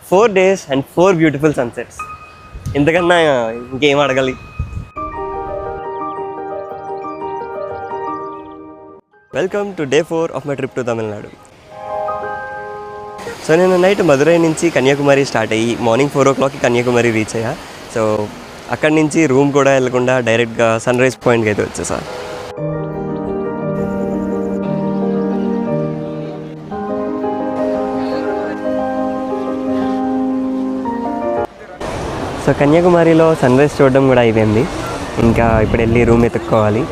4 days and 4 beautiful sunsets. ఇంతకన్నా ఇంకేం అడగాలి. Welcome to day 4 of my trip to Tamil Nadu. So నేను నైట్ మదురై నుంచి కన్యాకుమారి స్టార్ట్ అయ్యి మార్నింగ్ 4 o'clockకి కన్యాకుమారి రీచ్ అయ్యా. సో అక్కడి నుంచి రూమ్ కూడా వెళ్ళకుండా డైరెక్ట్గా సన్ రైజ్ పాయింట్కి అయితే వచ్చేసా. సో కన్యాకుమారిలో సన్ రైజ్ చూడడం కూడా అయిపోయింది. ఇంకా ఇప్పుడు వెళ్ళి రూమ్ ఎత్తుక్కోవాలి.